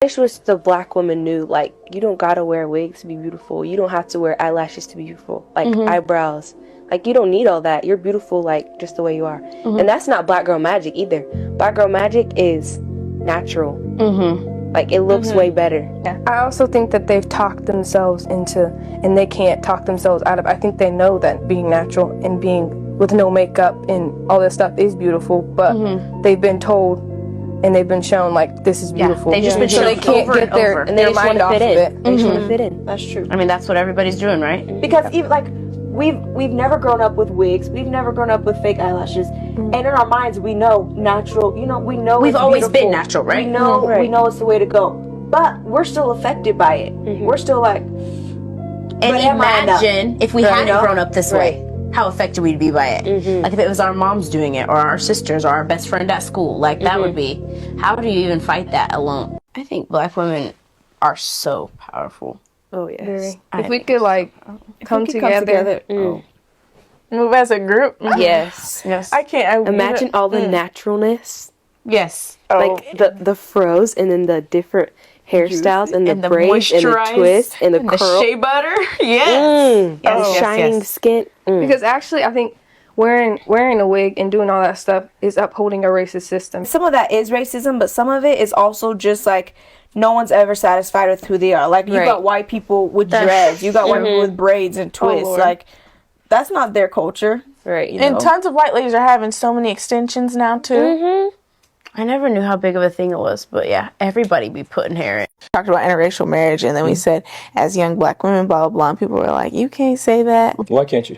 I just wish the black woman knew, like, you don't gotta wear wigs to be beautiful. You don't have to wear eyelashes to be beautiful. Like, eyebrows. Like, you don't need all that. You're beautiful, like, just the way you are. And that's not black girl magic either. Black girl magic is natural. Like, it looks way better. Yeah. I also think that they've talked themselves into, and they can't talk themselves out of, I think they know that being natural and being with no makeup and all this stuff is beautiful, but they've been told and they've been shown, like, this is beautiful. They just been so shown they can't over get and over. And they just want to fit in. They just want to fit in. That's true. I mean, that's what everybody's doing, right? Because even like we've never grown up with wigs. We've never grown up with fake eyelashes. And in our minds, we know natural. You know, we know We've it's always beautiful. been natural, right? We know it's the way to go. But we're still affected by it. We're still like. And but am I enough? imagine if we hadn't grown up this way, how affected we'd be by it. Like if it was our moms doing it, or our sisters, or our best friend at school, like that would be. How do you even fight that alone? I think black women are so powerful. Oh, yes. If we could, like, come together. Move as a group. Yes. Yes. I can't. Imagine all the naturalness. Yes. Like, the froze and then the different hairstyles and the braids and the twists and the curl. shea butter. Yes. And shining skin. Because actually, I think wearing a wig and doing all that stuff is upholding a racist system. Some of that is racism, but some of it is also just like no one's ever satisfied with who they are. Like you got white people with dreads, you got white people with braids and twists. Like that's not their culture. Right. You And know? tons of white ladies are having so many extensions now too. I never knew how big of a thing it was, but yeah, everybody be putting hair in. Talked about interracial marriage, and then we said, as young black women, blah, blah, blah, and people were like, you can't say that. Why can't you?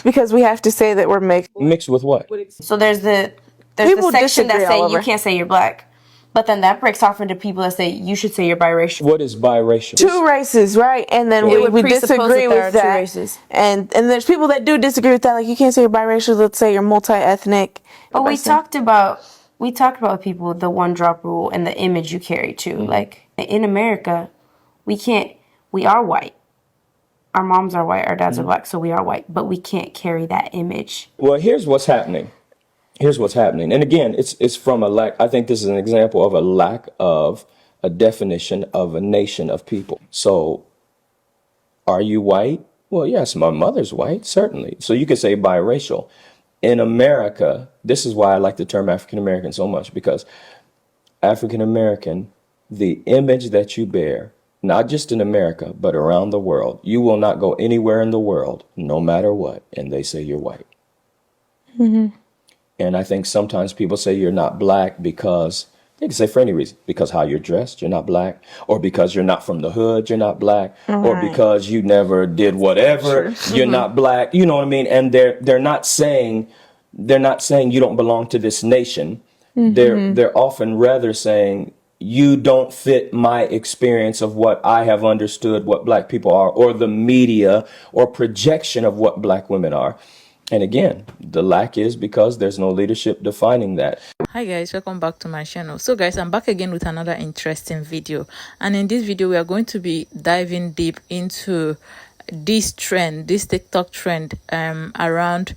Because we have to say that we're mixed. Mixed with what? So there's the People section that disagree say all you over. can't say you're black, but then that breaks off into people that say you should say you're biracial. What is biracial? Two races, right? And then It would we presuppose disagree that there with are two that. races. And there's people that do disagree with that. Like, you can't say you're biracial, let's say you're multi-ethnic. But we talked about with people the one drop rule and the image you carry too. Like in America, we are white. Our moms are white, our dads are black, so we are white, but we can't carry that image. Well, here's what's happening. And again, it's from a lack. I think this is an example of a lack of a definition of a nation of people. So are you white? Well, yes, my mother's white, certainly. So you could say biracial. In America, this is why I like the term African American so much, because African American, the image that you bear, not just in America, but around the world, you will not go anywhere in the world, no matter what, and they say you're white. And I think sometimes people say you're not black because they can say for any reason, because how you're dressed, you're not black, or because you're not from the hood, you're not black, or because you never did whatever, you're not black. You know what I mean? And they're not saying you don't belong to this nation. They're often rather saying you don't fit my experience of what I have understood what black people are, or the media or projection of what black women are. And again, the lack is because there's no leadership defining that. Hi guys, welcome back to my channel. So guys, I'm back again with another interesting video, and in this video we are going to be diving deep into this TikTok trend around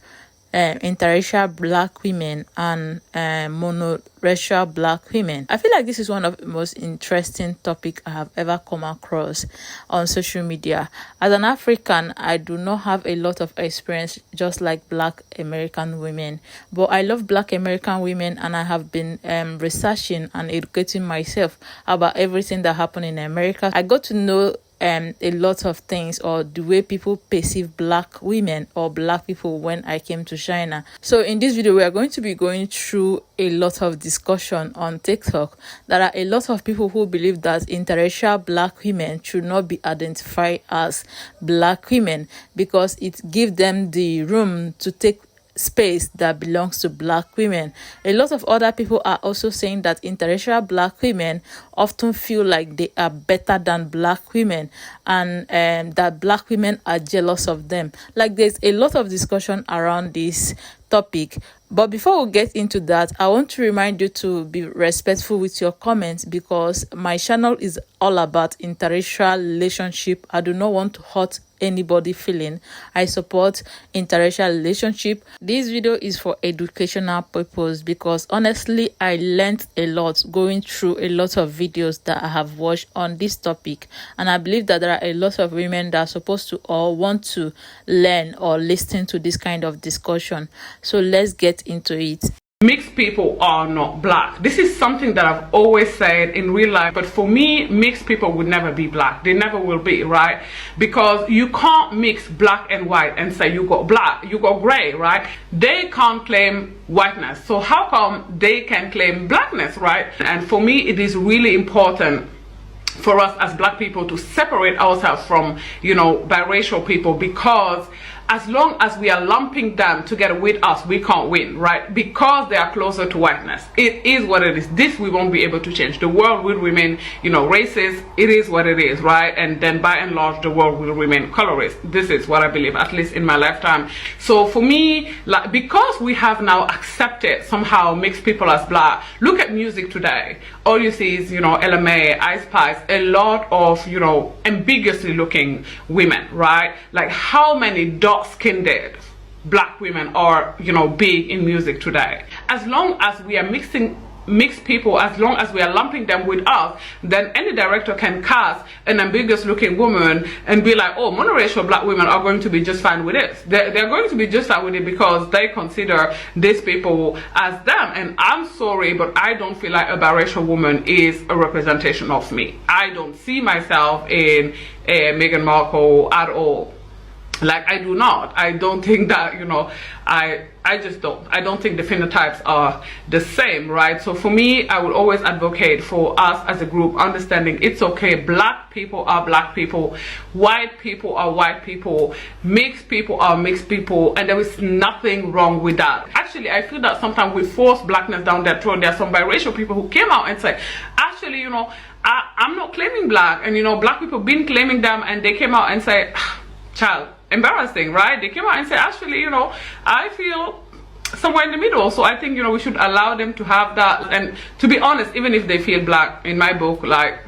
interracial black women and monoracial black women. I feel like this is one of the most interesting topics I have ever come across on social media. As an African, I do not have a lot of experience just like black American women, but I love black American women, and I have been researching and educating myself about everything that happened in America. I got to know a lot of things, or the way people perceive black women or black people when I came to China. So in this video, we are going to be going through a lot of discussion on TikTok. There are a lot of people who believe that interracial black women should not be identified as black women because it gives them the room to take space that belongs to black women. A lot of other people are also saying that interracial black women often feel like they are better than black women, and that black women are jealous of them. Like, there's a lot of discussion around this topic. But before we get into that, I want to remind you to be respectful with your comments, because my channel is all about interracial relationship. I do not want to hurt anybody feeling. I support interracial relationship. This video is for educational purpose, because honestly I learned a lot going through a lot of videos that I have watched on this topic, and I believe that there are a lot of women that are supposed to or want to learn or listen to this kind of discussion. So let's get into it. Mixed people are not black. This is something that I've always said in real life, but for me, mixed people would never be black. They never will be, right? Because you can't mix black and white and say you got black, you got gray, right? They can't claim whiteness. So how come they can claim blackness, right? And for me, it is really important for us as black people to separate ourselves from, you know, biracial people, because as long as we are lumping them together with us, we can't win, right? Because they are closer to whiteness. It is what it is. This we won't be able to change. The world will remain, you know, racist. It is what it is, right? And then by and large, the world will remain colorist. This is what I believe, at least in my lifetime. So for me, like, because we have now accepted somehow mixed people as black, look at music today. All you see is, you know, LMA, Ice Spice, a lot of, you know, ambiguously looking women, right? Like how many dark-skinned black women are, you know, big in music today. As long as we are mixed people, as long as we are lumping them with us, then any director can cast an ambiguous looking woman and be like, oh, monoracial black women are going to be just fine with it. They're going to be just fine with it because they consider these people as them. And I'm sorry, but I don't feel like a biracial woman is a representation of me. I don't see myself in Meghan Markle at all. Like, I do not. I don't think that, you know, I just don't. I don't think the phenotypes are the same, right? So for me, I would always advocate for us as a group understanding it's okay. Black people are black people. White people are white people. Mixed people are mixed people. And there is nothing wrong with that. Actually, I feel that sometimes we force blackness down their throat. There are some biracial people who came out and say, actually, you know, I'm not claiming black. And, you know, black people been claiming them, and they came out and say, child, embarrassing, right? They came out and said, actually, you know, I feel somewhere in the middle. So I think, you know, we should allow them to have that. And to be honest, even if they feel black, in my book, like,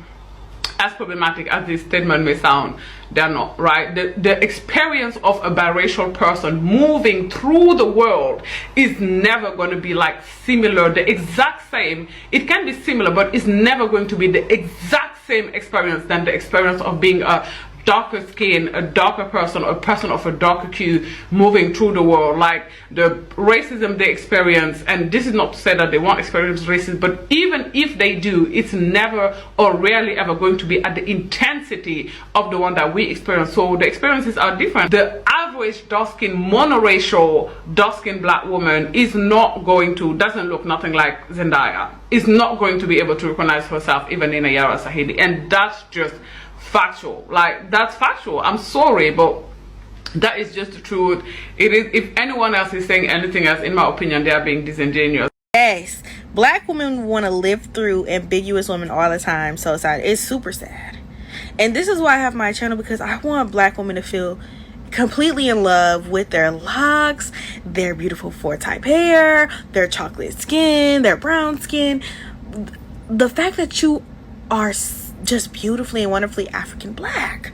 as problematic as this statement may sound, they're not, right? The experience of a biracial person moving through the world is never going to be like similar, the exact same. It can be similar, but it's never going to be the exact same experience than the experience of being a darker skin, a darker person, a person of a darker hue moving through the world. Like the racism they experience, and this is not to say that they won't experience racism, but even if they do, it's never or rarely ever going to be at the intensity of the one that we experience. So the experiences are different. The average dark-skinned, monoracial, dark-skinned black woman is not going to, doesn't look nothing like Zendaya, is not going to be able to recognize herself even in a Yara Sahidi, and that's just factual. Like, that's factual. I'm sorry, but that is just the truth. It is. If anyone else is saying anything else, in my opinion, they are being disingenuous. Yes, black women want to live through ambiguous women all the time. So sad. It's super sad. And this is why I have my channel, because I want black women to feel completely in love with their locks, their beautiful four-type hair, their chocolate skin, their brown skin. The fact that you are just beautifully and wonderfully African black,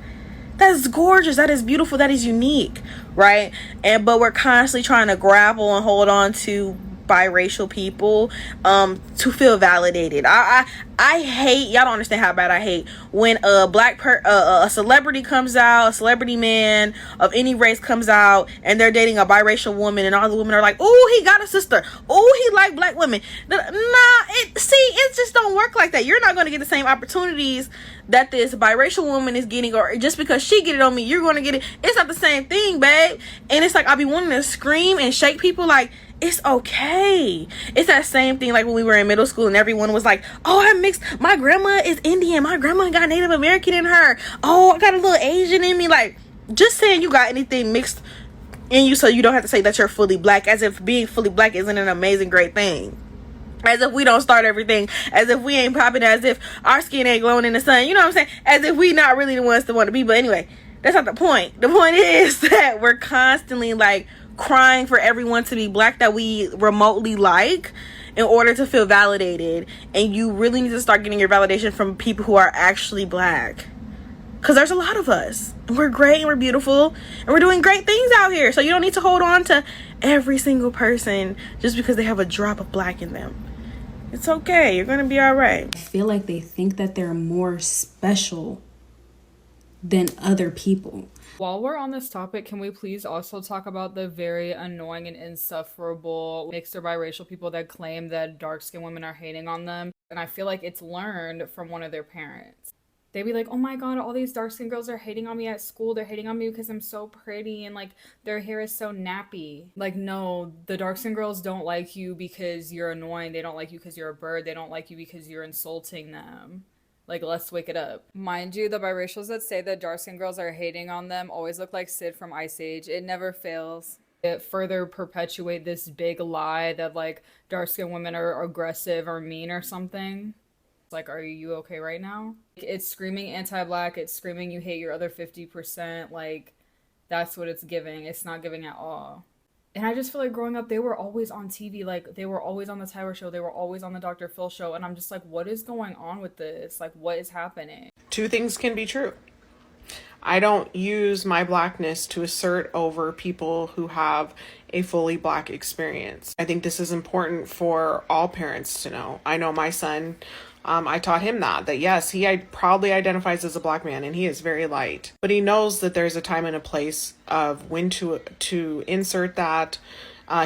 that is gorgeous, that is beautiful, that is unique, right? But we're constantly trying to grapple and hold on to biracial people to feel validated. I hate, y'all don't understand how bad I hate when a celebrity comes out, a celebrity man of any race comes out, and they're dating a biracial woman, and all the women are like, oh, he got a sister, oh, he like black women. It just don't work like that. You're not going to get the same opportunities that this biracial woman is getting, or just because she get it on me, you're going to get it. It's not the same thing, babe. And it's like, I be wanting to scream and shake people like, it's okay. It's that same thing like when we were in middle school and everyone was like, oh, I'm mixed. My grandma is Indian. My grandma got Native American in her. Oh, I got a little Asian in me. Like, just saying you got anything mixed in you so you don't have to say that you're fully black, as if being fully black isn't an amazing, great thing. As if we don't start everything. As if we ain't popping. As if our skin ain't glowing in the sun. You know what I'm saying? As if we not really the ones to want to be. But anyway, that's not the point. The point is that we're constantly like crying for everyone to be black that we remotely like in order to feel validated. And you really need to start getting your validation from people who are actually black, because there's a lot of us, and we're great, and we're beautiful, and we're doing great things out here. So you don't need to hold on to every single person just because they have a drop of black in them. It's okay. You're gonna be all right. I feel like they think that they're more special than other people. While we're on this topic, can we please also talk about the very annoying and insufferable mixed or biracial people that claim that dark-skinned women are hating on them? And I feel like it's learned from one of their parents. They'd be like, oh my god, all these dark-skinned girls are hating on me at school. They're hating on me because I'm so pretty and like their hair is so nappy. Like, no, the dark-skinned girls don't like you because you're annoying. They don't like you because you're a bird. They don't like you because you're insulting them. Like, let's wake it up. Mind you, the biracials that say that dark-skinned girls are hating on them always look like Sid from Ice Age. It never fails. It further perpetuate this big lie that like dark-skinned women are aggressive or mean or something. Like, are you okay right now? It's screaming anti-black. It's screaming you hate your other 50%. Like, that's what it's giving. It's not giving at all. And I just feel like growing up, they were always on TV. Like, they were always on the Tyler Show. They were always on the Dr. Phil Show. And I'm just like, what is going on with this? Like, what is happening? Two things can be true. I don't use my blackness to assert over people who have a fully black experience. I think this is important for all parents to know. I know my son, I taught him that yes, he proudly identifies as a black man and he is very light, but he knows that there's a time and a place of when to insert that.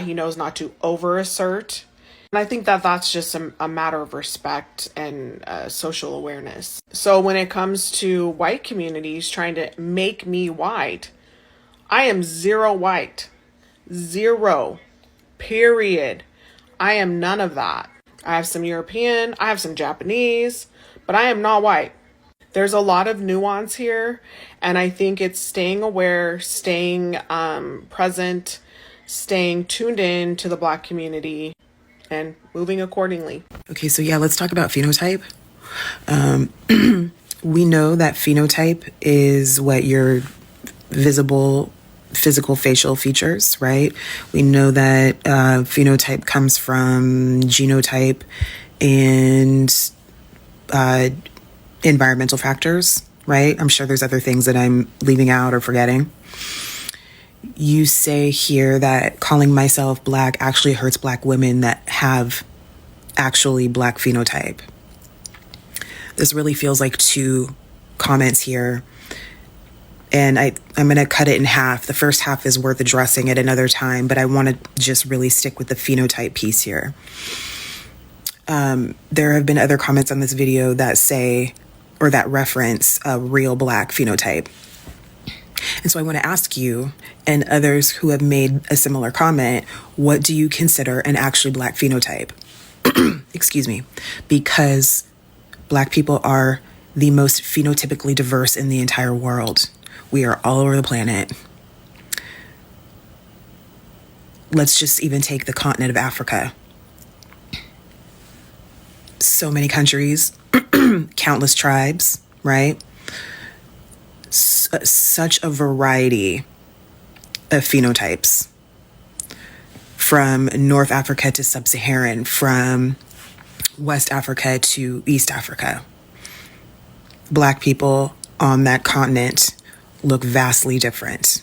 He knows not to over assert. And I think that that's just a matter of respect and social awareness. So when it comes to white communities trying to make me white, I am zero white. Zero. Period. I am none of that. I have some European, I have some Japanese, but I am not white. There's a lot of nuance here, and I think it's staying aware, staying present, staying tuned in to the black community, and moving accordingly. Okay, so yeah, let's talk about phenotype. We know that phenotype is what your visible physical facial features, right? We know that phenotype comes from genotype and environmental factors, right? I'm sure there's other things that I'm leaving out or forgetting. You say here that calling myself black actually hurts black women that have actually black phenotype. This really feels like two comments here. And I'm going to cut it in half. The first half is worth addressing at another time, but I want to just really stick with the phenotype piece here. There have been other comments on this video that say, or that reference a real black phenotype. And so I want to ask you and others who have made a similar comment, what do you consider an actually black phenotype? Excuse me, because black people are the most phenotypically diverse in the entire world. We are all over the planet. Let's just even take the continent of Africa. So many countries, countless tribes, right? Such a variety of phenotypes. From North Africa to Sub-Saharan, from West Africa to East Africa. Black people on that continent look vastly different,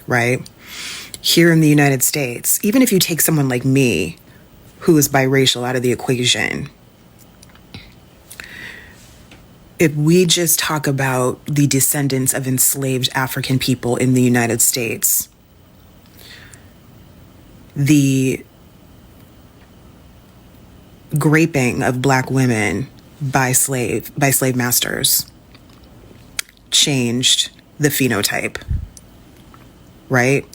right? Here in the United States, even if you take someone like me, who is biracial, out of the equation, if we just talk about the descendants of enslaved African people in the United States, the raping of black women by slave masters changed the phenotype, right?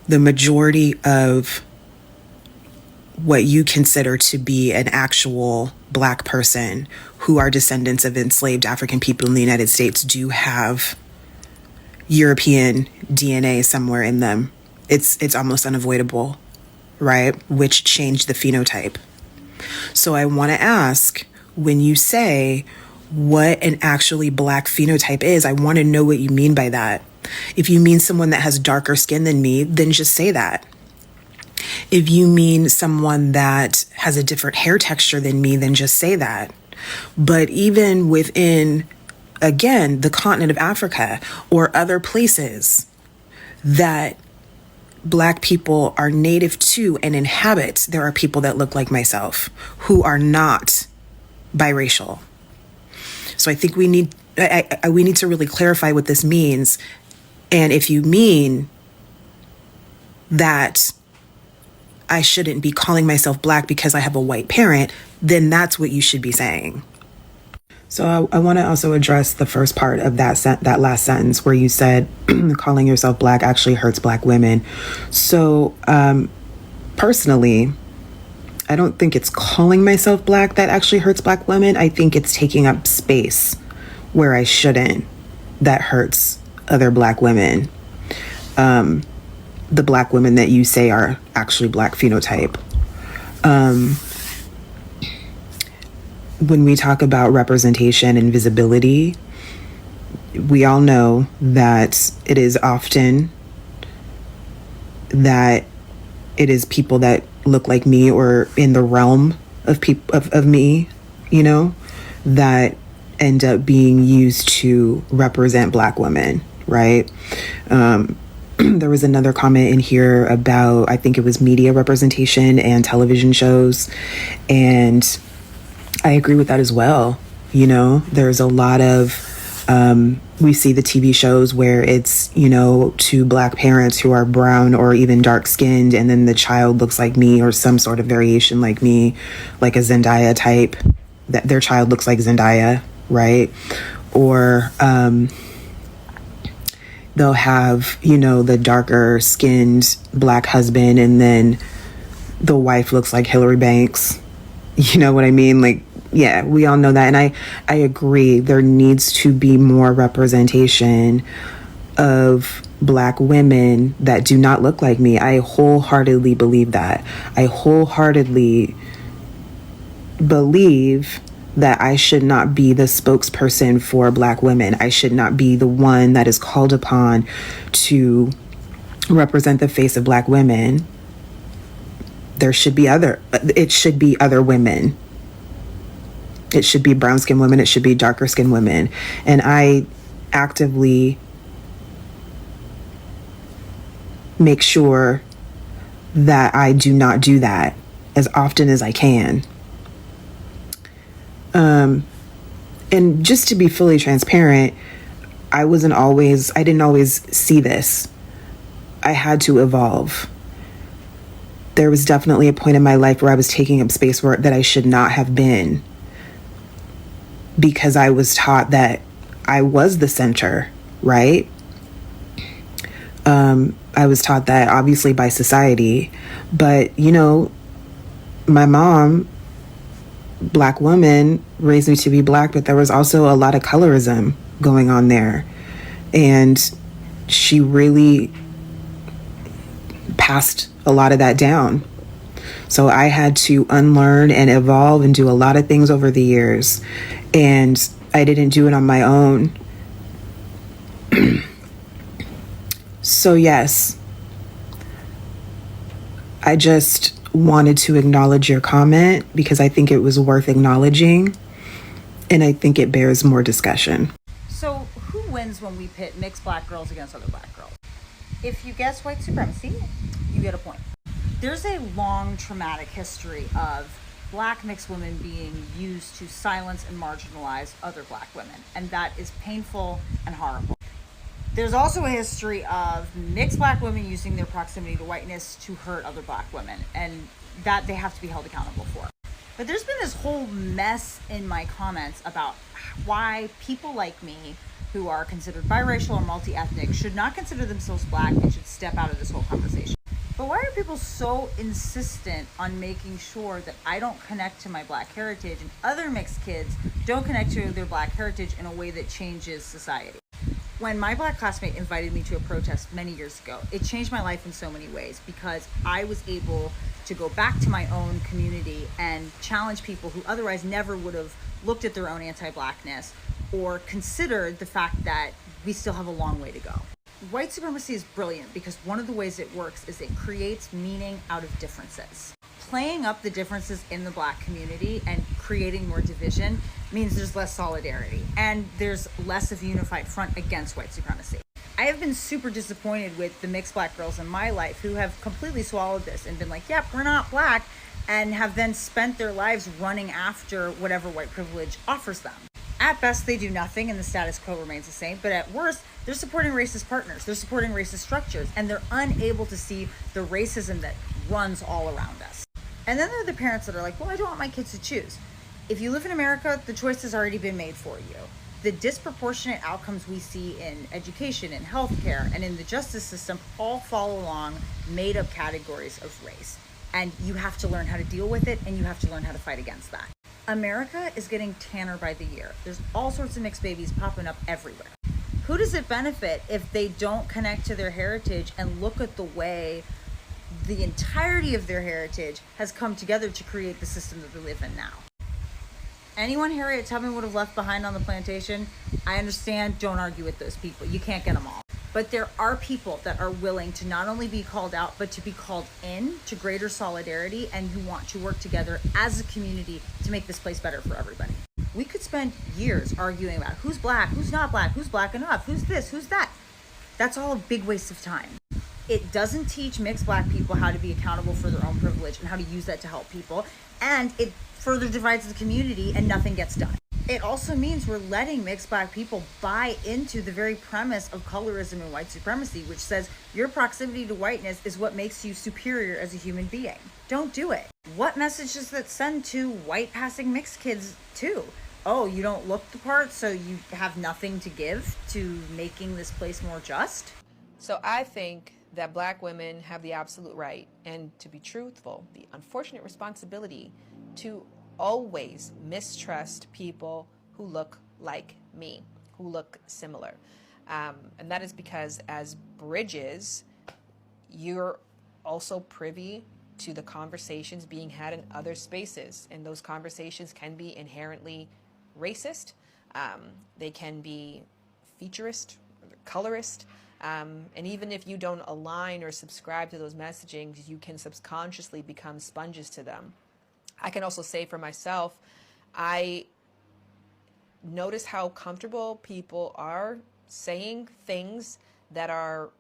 The majority of what you consider to be an actual black person who are descendants of enslaved African people in the United States do have European DNA somewhere in them. It's almost unavoidable, right? Which changed the phenotype. So I want to ask, when you say what an actually black phenotype is, I want to know what you mean by that. If you mean someone that has darker skin than me, then just say that. If you mean someone that has a different hair texture than me, then just say that. But even within, again, the continent of Africa or other places that Black people are native to and inhabit, there are people that look like myself who are not biracial. So I think we need to really clarify what this means. And if you mean that I shouldn't be calling myself Black because I have a white parent, then that's what you should be saying. So I want to also address the first part of that last sentence where you said calling yourself Black actually hurts Black women. So personally, I don't think it's calling myself Black that actually hurts Black women. I think it's taking up space where I shouldn't that hurts other Black women. The Black women that you say are actually Black phenotype. When we talk about representation and visibility, we all know that it is often that it is people that look like me or in the realm of of me, you know, that end up being used to represent Black women, right? There was another comment in here about, I think it was media representation and television shows, and I agree with that as well. You know, there's a lot of, we see the TV shows where it's, you know, two Black parents who are brown or even dark skinned, and then the child looks like me or some sort of variation like me, like a Zendaya type, that their child looks like Zendaya, right? Or they'll have, you know, the darker skinned Black husband, and then the wife looks like Hillary Banks. You know what I mean? Like, yeah, we all know that. And I agree, there needs to be more representation of Black women that do not look like me. I wholeheartedly believe that. I wholeheartedly believe that I should not be the spokesperson for Black women. I should not be the one that is called upon to represent the face of Black women. It should be other women. It should be brown skinned women. It should be darker skinned women. And I actively make sure that I do not do that as often as I can. And just to be fully transparent, I didn't always see this. I had to evolve. There was definitely a point in my life where I was taking up space that I should not have been, because I was taught that I was the center, right? I was taught that obviously by society, but you know, my mom, Black woman, raised me to be Black, but there was also a lot of colorism going on there. And she really passed a lot of that down. So I had to unlearn and evolve and do a lot of things over the years. And I didn't do it on my own. So yes, I just wanted to acknowledge your comment because I think it was worth acknowledging. And I think it bears more discussion. So who wins when we pit mixed Black girls against other Black girls? If you guess white supremacy, you get a point. There's a long traumatic history of Black mixed women being used to silence and marginalize other Black women, and that is painful and horrible. There's also a history of mixed Black women using their proximity to whiteness to hurt other Black women, and that they have to be held accountable for. But there's been this whole mess in my comments about why people like me who are considered biracial or multi-ethnic should not consider themselves Black and should step out of this whole conversation. But why are people so insistent on making sure that I don't connect to my Black heritage and other mixed kids don't connect to their Black heritage in a way that changes society? When my Black classmate invited me to a protest many years ago, it changed my life in so many ways because I was able to go back to my own community and challenge people who otherwise never would have looked at their own anti-Blackness or considered the fact that we still have a long way to go. White supremacy is brilliant because one of the ways it works is it creates meaning out of differences. Playing up the differences in the Black community and creating more division means there's less solidarity and there's less of a unified front against white supremacy. I have been super disappointed with the mixed Black girls in my life who have completely swallowed this and been like, yep, we're not Black, and have then spent their lives running after whatever white privilege offers them. At best, they do nothing and the status quo remains the same, but at worst, they're supporting racist partners, they're supporting racist structures, and they're unable to see the racism that runs all around us. And then there are the parents that are like, well, I don't want my kids to choose. If you live in America, the choice has already been made for you. The disproportionate outcomes we see in education, in healthcare, and in the justice system all fall along made-up categories of race. And you have to learn how to deal with it, and you have to learn how to fight against that. America is getting tanner by the year. There's all sorts of mixed babies popping up everywhere. Who does it benefit if they don't connect to their heritage and look at the way the entirety of their heritage has come together to create the system that we live in now? Anyone Harriet Tubman would have left behind on the plantation, I understand, don't argue with those people. You can't get them all. But there are people that are willing to not only be called out, but to be called in to greater solidarity and who want to work together as a community to make this place better for everybody. We could spend years arguing about who's Black, who's not Black, who's Black enough, who's this, who's that. That's all a big waste of time. It doesn't teach mixed Black people how to be accountable for their own privilege and how to use that to help people. And it further divides the community and nothing gets done. It also means we're letting mixed Black people buy into the very premise of colorism and white supremacy, which says your proximity to whiteness is what makes you superior as a human being. Don't do it. What message does that send to white passing mixed kids too? Oh, you don't look the part, so you have nothing to give to making this place more just? So I think that Black women have the absolute right, and to be truthful, the unfortunate responsibility to always mistrust people who look like me, who look similar. And that is because as bridges, you're also privy to the conversations being had in other spaces. And those conversations can be inherently racist. They can be featurist, colorist. And even if you don't align or subscribe to those messagings, you can subconsciously become sponges to them. I can also say for myself, I notice how comfortable people are saying things that are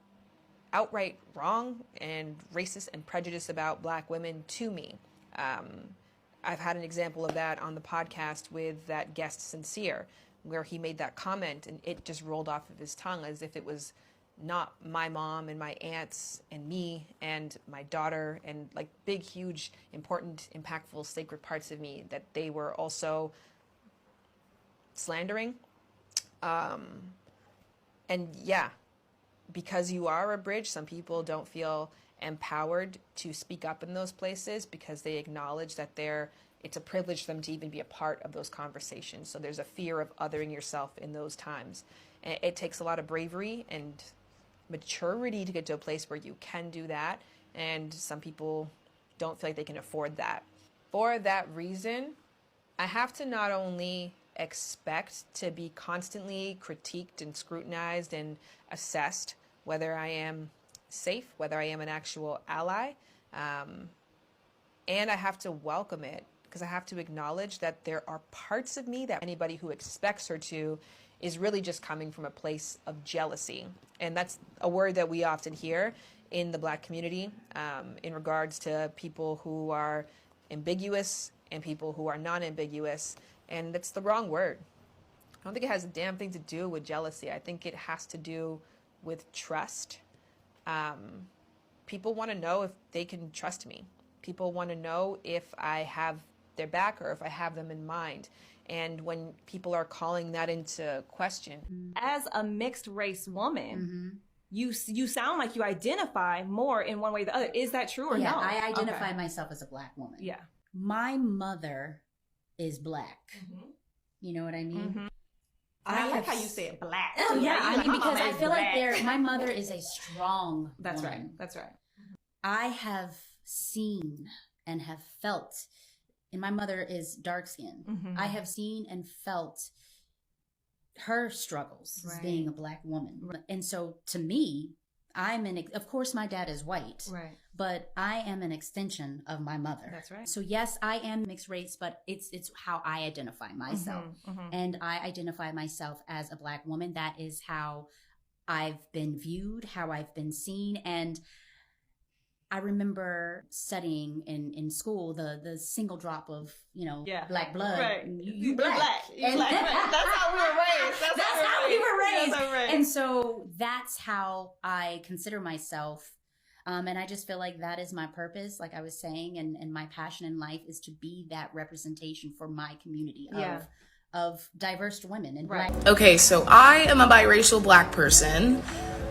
outright wrong and racist and prejudiced about Black women to me. I've had an example of that on the podcast with that guest Sincere, where he made that comment and it just rolled off of his tongue as if it was not my mom and my aunts and me and my daughter and like big, huge, important, impactful, sacred parts of me that they were also slandering. And yeah, because you are a bridge, some people don't feel empowered to speak up in those places because they acknowledge that it's a privilege for them to even be a part of those conversations. So there's a fear of othering yourself in those times. And it takes a lot of bravery and maturity to get to a place where you can do that, and some people don't feel like they can afford that. For that reason, I have to not only expect to be constantly critiqued and scrutinized and assessed whether I am safe, whether I am an actual ally, and I have to welcome it because I have to acknowledge that there are parts of me that anybody who expects her to is really just coming from a place of jealousy. And that's a word that we often hear in the Black community in regards to people who are ambiguous and people who are non-ambiguous. And that's the wrong word. I don't think it has a damn thing to do with jealousy. I think it has to do with trust. People want to know if they can trust me. People want to know if I have their back or if I have them in mind. And when people are calling that into question. As a mixed race woman, you sound like you identify more in one way or the other. Is that true or no? I identify myself as a Black woman. Yeah. My mother is Black. You know what I mean? I like how you say it, Black. Oh, yeah. I mean, because I feel Black. like my mother is a strong That's woman. right. That's right. I have seen and have felt, and my mother is dark skinned. I have seen and felt her struggles as being a Black woman. And so to me, of course my dad is white, but I am an extension of my mother. That's right. So yes, I am mixed race, but it's how I identify myself. And I identify myself as a Black woman. That is how I've been viewed, how I've been seen. And I remember studying in school the single drop of, Black blood. Right. You black. You black. That's how we were raised. That's how we were raised. That's how we're raised. And so that's how I consider myself. And I just feel like that is my purpose, like I was saying, and my passion in life is to be that representation for my community of diverse women and Black. Okay, so I am a biracial Black person.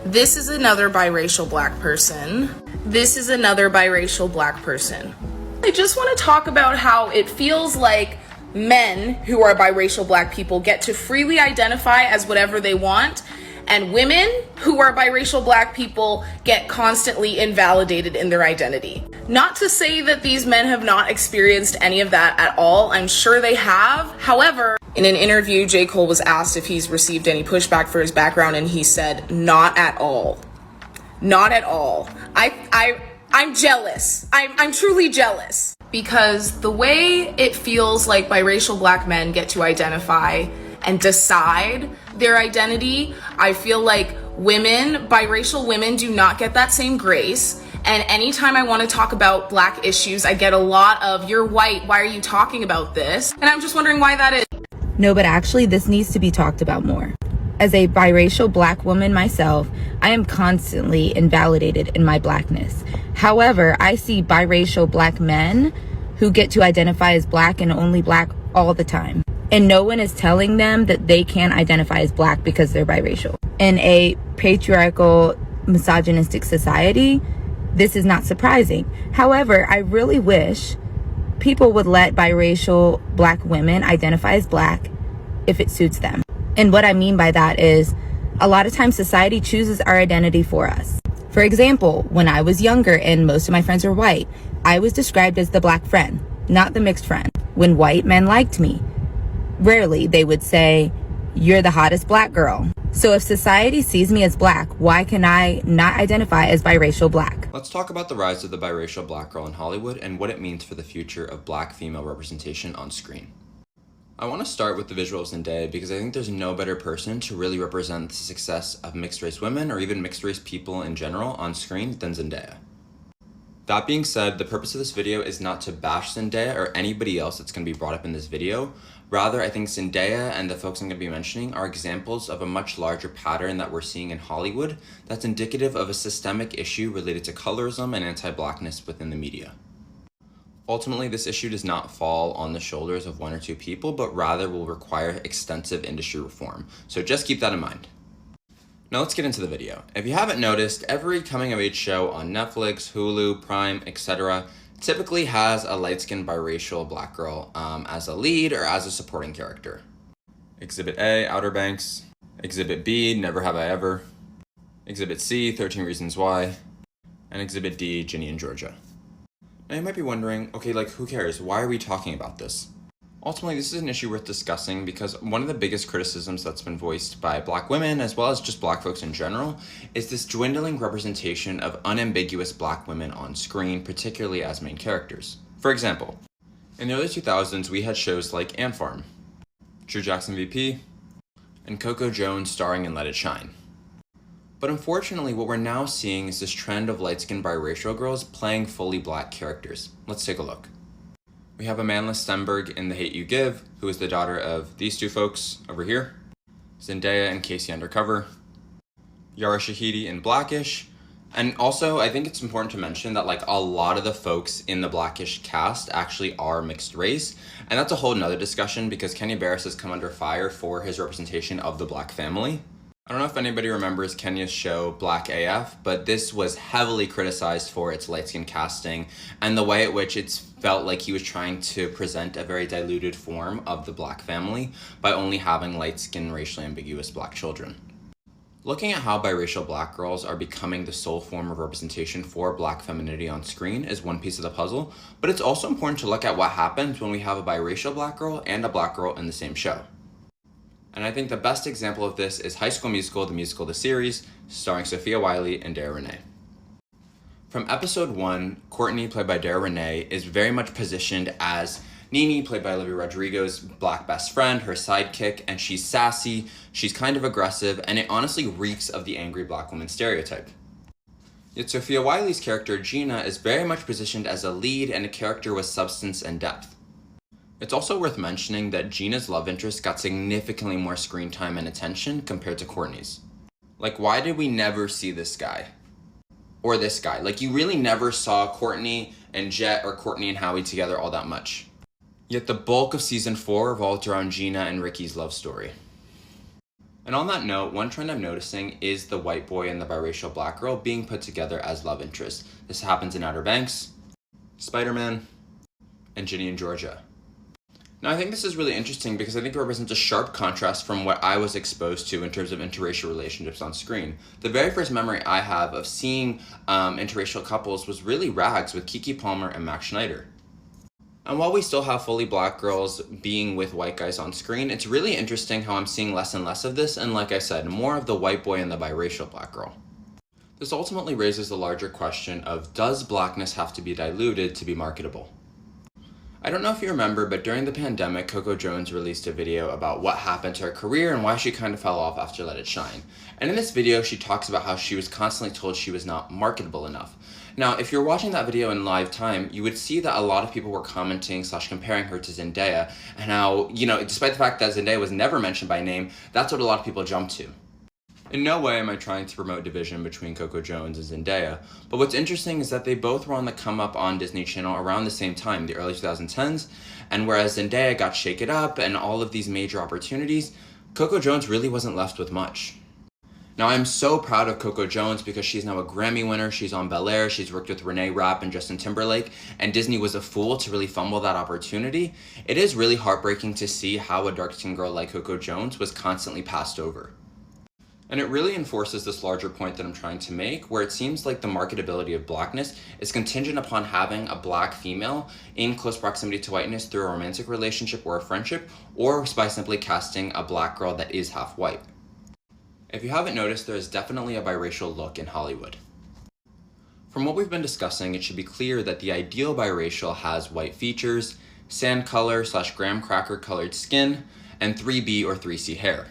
This is another biracial Black person. This is another biracial Black person. I just want to talk about how it feels like men who are biracial Black people get to freely identify as whatever they want, and women who are biracial Black people get constantly invalidated in their identity. Not to say that these men have not experienced any of that at all. I'm sure they have. However, in an interview, J. Cole was asked if he's received any pushback for his background, and he said, not at all. Not at all. I'm jealous. I'm truly jealous. Because the way it feels like biracial Black men get to identify and decide their identity, I feel like biracial women do not get that same grace. And anytime I want to talk about Black issues, I get a lot of, you're white, why are you talking about this? And I'm just wondering why that is. No, but actually this needs to be talked about more. As a biracial Black woman myself, I am constantly invalidated in my Blackness. However, I see biracial Black men who get to identify as Black and only Black all the time. And no one is telling them that they can't identify as Black because they're biracial. In a patriarchal, misogynistic society, this is not surprising. However, I really wish people would let biracial Black women identify as Black if it suits them. And what I mean by that is, a lot of times society chooses our identity for us. For example, when I was younger and most of my friends were white, I was described as the Black friend, not the mixed friend. When white men liked me, rarely they would say, you're the hottest Black girl. So if society sees me as Black, why can I not identify as biracial Black? Let's talk about the rise of the biracial Black girl in Hollywood and what it means for the future of Black female representation on screen. I want to start with the visual of Zendaya because I think there's no better person to really represent the success of mixed race women or even mixed race people in general on screen than Zendaya. That being said, the purpose of this video is not to bash Zendaya or anybody else that's going to be brought up in this video. Rather, I think Zendaya and the folks I'm going to be mentioning are examples of a much larger pattern that we're seeing in Hollywood that's indicative of a systemic issue related to colorism and anti-Blackness within the media. Ultimately, this issue does not fall on the shoulders of one or two people, but rather will require extensive industry reform. So just keep that in mind. Now let's get into the video. If you haven't noticed, every coming-of-age show on Netflix, Hulu, Prime, etc. typically has a light-skinned biracial Black girl as a lead or as a supporting character. Exhibit A, Outer Banks. Exhibit B, Never Have I Ever. Exhibit C, 13 Reasons Why. And Exhibit D, Ginny and Georgia. Now you might be wondering, okay, like who cares? Why are we talking about this? Ultimately, this is an issue worth discussing because one of the biggest criticisms that's been voiced by Black women, as well as just Black folks in general, is this dwindling representation of unambiguous Black women on screen, particularly as main characters. For example, in the early 2000s, we had shows like Ant Farm, Drew Jackson VP, and Coco Jones starring in Let It Shine. But unfortunately, what we're now seeing is this trend of light-skinned biracial girls playing fully Black characters. Let's take a look. We have Amandla Stenberg in The Hate You Give, who is the daughter of these two folks over here, Zendaya and Casey Undercover, Yara Shahidi in Blackish, and also I think it's important to mention that like a lot of the folks in the Blackish cast actually are mixed race, and that's a whole nother discussion because Kenya Barris has come under fire for his representation of the Black family. I don't know if anybody remembers Kenya's show Black AF, but this was heavily criticized for its light-skin casting and the way at which it's felt like he was trying to present a very diluted form of the Black family by only having light-skinned, racially ambiguous Black children. Looking at how biracial Black girls are becoming the sole form of representation for Black femininity on screen is one piece of the puzzle, but it's also important to look at what happens when we have a biracial Black girl and a Black girl in the same show. And I think the best example of this is High School Musical, the musical, the series, starring Sophia Wiley and Dara Renee. From episode 1, Courtney, played by Dara Renee, is very much positioned as Nini, played by Olivia Rodrigo's black best friend, her sidekick, and she's sassy, she's kind of aggressive, and it honestly reeks of the angry black woman stereotype. Yet Sophia Wiley's character, Gina, is very much positioned as a lead and a character with substance and depth. It's also worth mentioning that Gina's love interest got significantly more screen time and attention compared to Courtney's. Like, why did we never see this guy? Or this guy? Like, you really never saw Courtney and Jet or Courtney and Howie together all that much. Yet the bulk of season 4 revolved around Gina and Ricky's love story. And on that note, one trend I'm noticing is the white boy and the biracial black girl being put together as love interests. This happens in Outer Banks, Spider-Man, and Ginny and Georgia. Now, I think this is really interesting because I think it represents a sharp contrast from what I was exposed to in terms of interracial relationships on screen. The very first memory I have of seeing interracial couples was really Rags with Keke Palmer and Max Schneider. And while we still have fully black girls being with white guys on screen, it's really interesting how I'm seeing less and less of this, and like I said, more of the white boy and the biracial black girl. This ultimately raises the larger question of, does blackness have to be diluted to be marketable? I don't know if you remember, but during the pandemic, Coco Jones released a video about what happened to her career and why she kind of fell off after Let It Shine. And in this video, she talks about how she was constantly told she was not marketable enough. Now, if you're watching that video in live time, you would see that a lot of people were commenting / comparing her to Zendaya, and how, despite the fact that Zendaya was never mentioned by name, that's what a lot of people jumped to. In no way am I trying to promote division between Coco Jones and Zendaya, but what's interesting is that they both were on the come up on Disney Channel around the same time, the early 2010s, and whereas Zendaya got Shake It Up and all of these major opportunities, Coco Jones really wasn't left with much. Now, I'm so proud of Coco Jones because she's now a Grammy winner, she's on Bel Air, she's worked with Renee Rapp and Justin Timberlake, and Disney was a fool to really fumble that opportunity. It is really heartbreaking to see how a dark-skinned girl like Coco Jones was constantly passed over. And it really enforces this larger point that I'm trying to make, where it seems like the marketability of blackness is contingent upon having a black female in close proximity to whiteness through a romantic relationship or a friendship, or by simply casting a black girl that is half white. If you haven't noticed, there is definitely a biracial look in Hollywood. From what we've been discussing, it should be clear that the ideal biracial has white features, sand color / graham cracker colored skin, and 3B or 3C hair.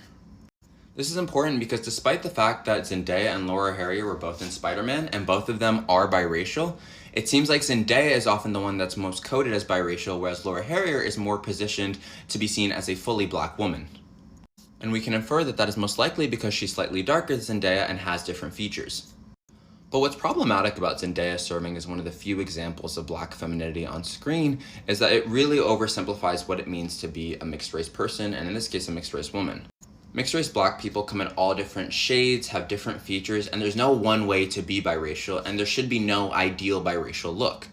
This is important because despite the fact that Zendaya and Laura Harrier were both in Spider-Man, and both of them are biracial, it seems like Zendaya is often the one that's most coded as biracial, whereas Laura Harrier is more positioned to be seen as a fully black woman. And we can infer that that is most likely because she's slightly darker than Zendaya and has different features. But what's problematic about Zendaya serving as one of the few examples of black femininity on screen is that it really oversimplifies what it means to be a mixed race person, and in this case, a mixed race woman. Mixed race black people come in all different shades, have different features, and there's no one way to be biracial, and there should be no ideal biracial look.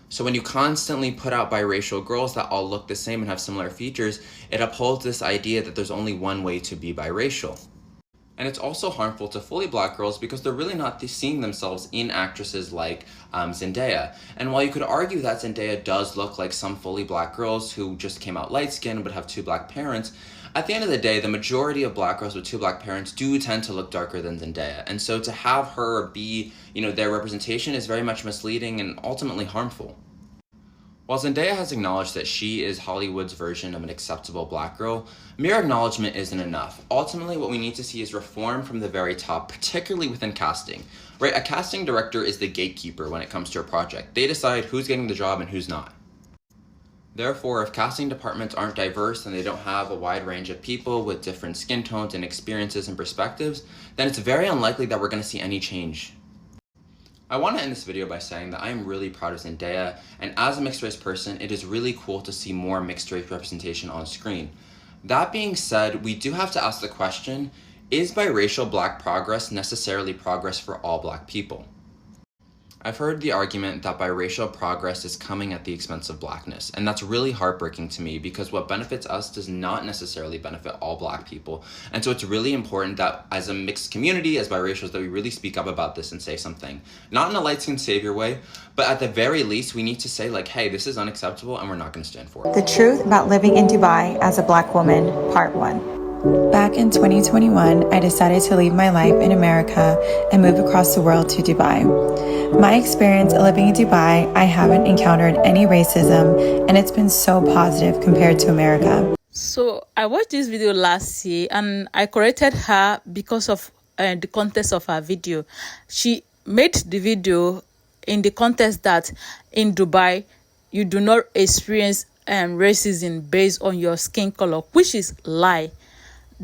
So when you constantly put out biracial girls that all look the same and have similar features, it upholds this idea that there's only one way to be biracial. And it's also harmful to fully black girls because they're really not seeing themselves in actresses like Zendaya. And while you could argue that Zendaya does look like some fully black girls who just came out light-skinned but have 2 black parents, at the end of the day, the majority of black girls with 2 black parents do tend to look darker than Zendaya. And so to have her be, their representation is very much misleading and ultimately harmful. While Zendaya has acknowledged that she is Hollywood's version of an acceptable black girl, mere acknowledgement isn't enough. Ultimately, what we need to see is reform from the very top, particularly within casting. Right? A casting director is the gatekeeper when it comes to a project. They decide who's getting the job and who's not. Therefore, if casting departments aren't diverse and they don't have a wide range of people with different skin tones and experiences and perspectives, then it's very unlikely that we're going to see any change. I want to end this video by saying that I am really proud of Zendaya, and as a mixed race person, it is really cool to see more mixed race representation on screen. That being said, we do have to ask the question, is biracial black progress necessarily progress for all black people? I've heard the argument that biracial progress is coming at the expense of blackness, and that's really heartbreaking to me because what benefits us does not necessarily benefit all black people. And so it's really important that as a mixed community, as biracials, that we really speak up about this and say something. Not in a light-skinned savior way, but at the very least, we need to say like, hey, this is unacceptable and we're not going to stand for it. The Truth About Living in Dubai as a Black Woman, Part 1. Back in 2021, I decided to leave my life in America and move across the world to Dubai. My experience living in Dubai, I haven't encountered any racism, and it's been so positive compared to America. So I watched this video last year and I corrected her because of the context of her video. She made the video in the context that in Dubai, you do not experience racism based on your skin color, which is lie.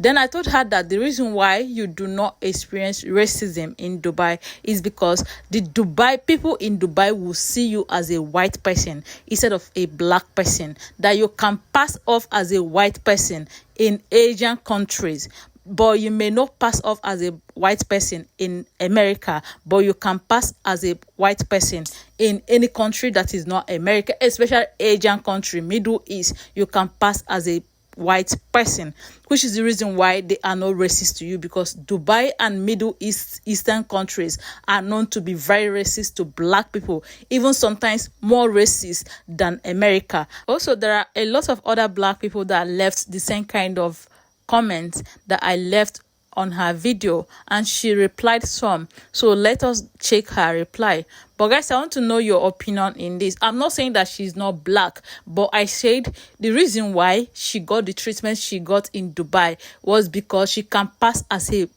Then I told her that the reason why you do not experience racism in Dubai is because the Dubai people in Dubai will see you as a white person instead of a black person. That you can pass off as a white person in Asian countries, but you may not pass off as a white person in America, but you can pass as a white person in any country that is not America, especially Asian country, Middle East. You can pass as a white person, which is the reason why they are not racist to you, because Dubai and Eastern countries are known to be very racist to black people, even sometimes more racist than America. Also, there are a lot of other black people that left the same kind of comments that I left on her video, and she replied some. So let us check her reply. But guys, I want to know your opinion in this. I'm not saying that she's not black, but I said the reason why she got the treatment she got in Dubai was because she can pass as a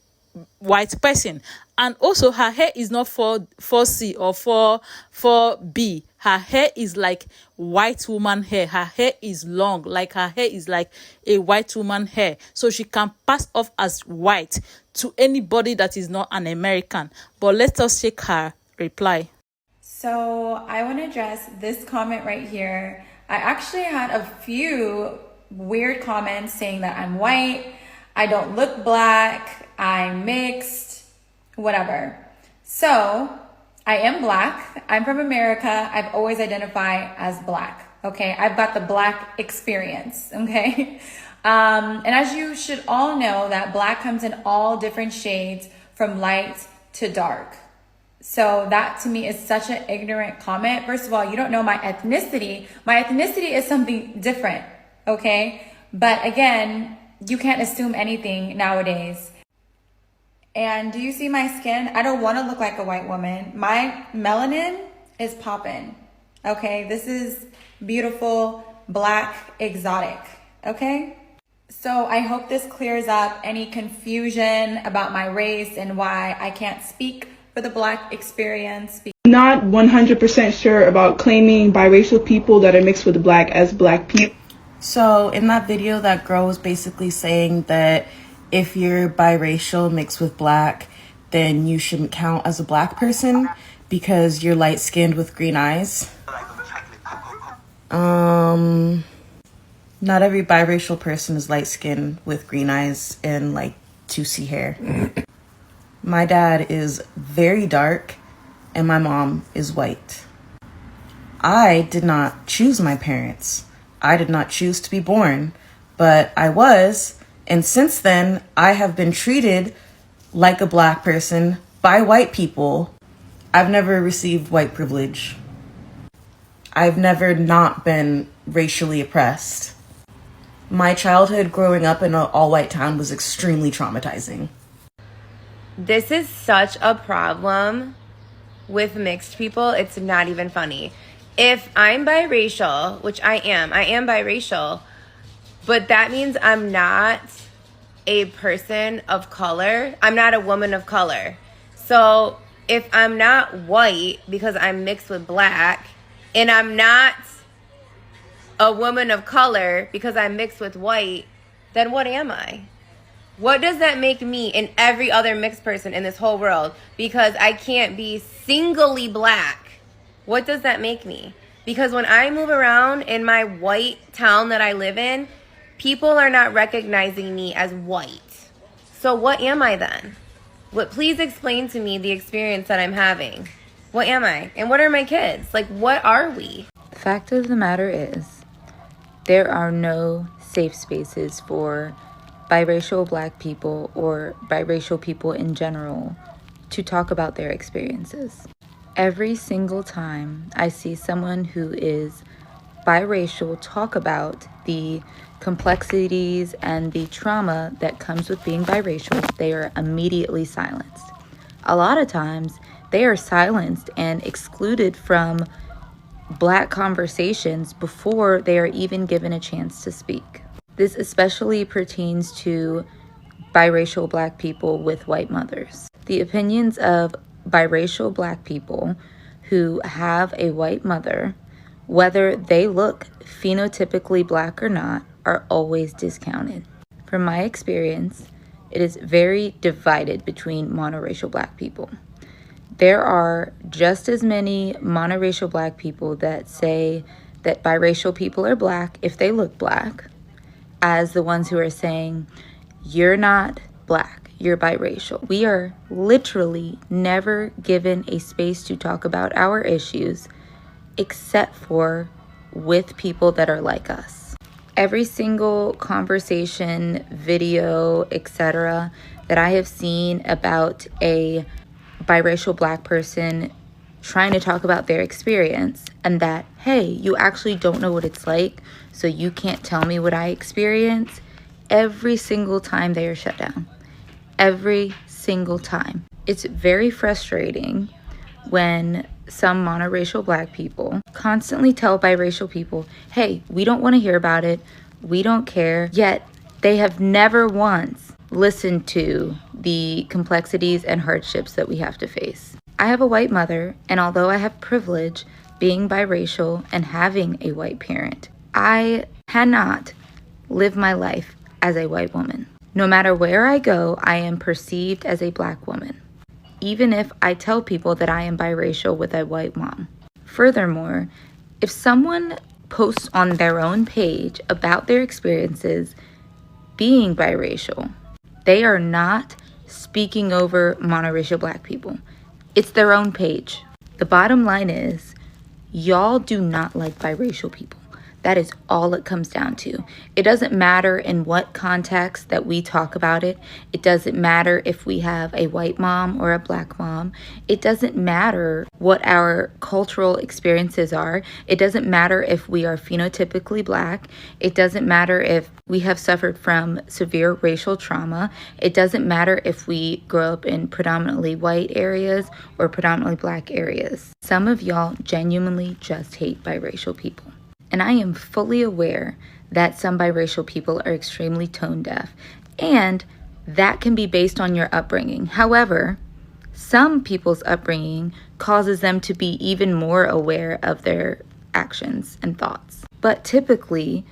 white person. And also her hair is not 4C or 4B. Her hair is like white woman hair. Her hair is long, like her hair is like a white woman hair. So she can pass off as white to anybody that is not an American. But let us check her reply. So I want to address this comment right here. I actually had a few weird comments saying that I'm white, I don't look black, I'm mixed, whatever. So I am black. I'm from America. I've always identified as black. Okay. I've got the black experience. Okay. And as you should all know, that black comes in all different shades from light to dark. So that to me is such an ignorant comment. First of all, you don't know my ethnicity. My ethnicity is something different. Okay. But again, you can't assume anything nowadays. And do you see my skin? I don't want to look like a white woman. My melanin is popping. Okay, this is beautiful, black, exotic. Okay? So I hope this clears up any confusion about my race and why I can't speak for the black experience. Not 100% sure about claiming biracial people that are mixed with black as black people. So in that video, that girl was basically saying that if you're biracial mixed with black, then you shouldn't count as a black person because you're light-skinned with green eyes. Not every biracial person is light-skinned with green eyes and like 2C hair. My dad is very dark and my mom is white. I did not choose my parents. I did not choose to be born, but I was. And since then, I have been treated like a black person by white people. I've never received white privilege. I've never not been racially oppressed. My childhood growing up in an all-white town was extremely traumatizing. This is such a problem with mixed people. It's not even funny. If I'm biracial, which I am biracial, but that means I'm not a person of color. I'm not a woman of color. So if I'm not white because I'm mixed with black, and I'm not a woman of color because I'm mixed with white, then what am I? What does that make me and every other mixed person in this whole world? Because I can't be singly black. What does that make me? Because when I move around in my white town that I live in, people are not recognizing me as white. So what am I then? Please explain to me the experience that I'm having. What am I? And what are my kids? Like, what are we? The fact of the matter is, there are no safe spaces for biracial black people or biracial people in general to talk about their experiences. Every single time I see someone who is biracial talk about the complexities and the trauma that comes with being biracial, they are immediately silenced. A lot of times, they are silenced and excluded from Black conversations before they are even given a chance to speak. This especially pertains to biracial Black people with white mothers. The opinions of biracial Black people who have a white mother, whether they look phenotypically Black or not, are always discounted. From my experience, it is very divided between monoracial Black people. There are just as many monoracial Black people that say that biracial people are Black if they look Black, as the ones who are saying, you're not Black, you're biracial. We are literally never given a space to talk about our issues except for with people that are like us. Every single conversation, video, etc. that I have seen about a biracial Black person trying to talk about their experience and that, hey, you actually don't know what it's like, so you can't tell me what I experience, every single time they are shut down. Every single time. It's very frustrating when some monoracial Black people constantly tell biracial people, hey, we don't want to hear about it, we don't care, yet they have never once listened to the complexities and hardships that we have to face. I have a white mother, and although I have privilege being biracial and having a white parent, I cannot live my life as a white woman. No matter where I go, I am perceived as a Black woman, even if I tell people that I am biracial with a white mom. Furthermore, if someone posts on their own page about their experiences being biracial, they are not speaking over monoracial Black people. It's their own page. The bottom line is, y'all do not like biracial people. That is all it comes down to. It doesn't matter in what context that we talk about it. It doesn't matter if we have a white mom or a Black mom. It doesn't matter what our cultural experiences are. It doesn't matter if we are phenotypically Black. It doesn't matter if we have suffered from severe racial trauma. It doesn't matter if we grow up in predominantly white areas or predominantly Black areas. Some of y'all genuinely just hate biracial people. And I am fully aware that some biracial people are extremely tone deaf, and that can be based on your upbringing. However, some people's upbringing causes them to be even more aware of their actions and thoughts. But typically,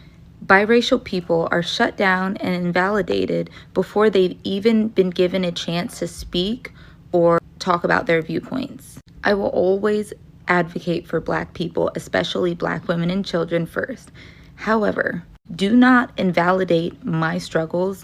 biracial people are shut down and invalidated before they've even been given a chance to speak or talk about their viewpoints. I will always advocate for Black people, especially Black women and children first. However, do not invalidate my struggles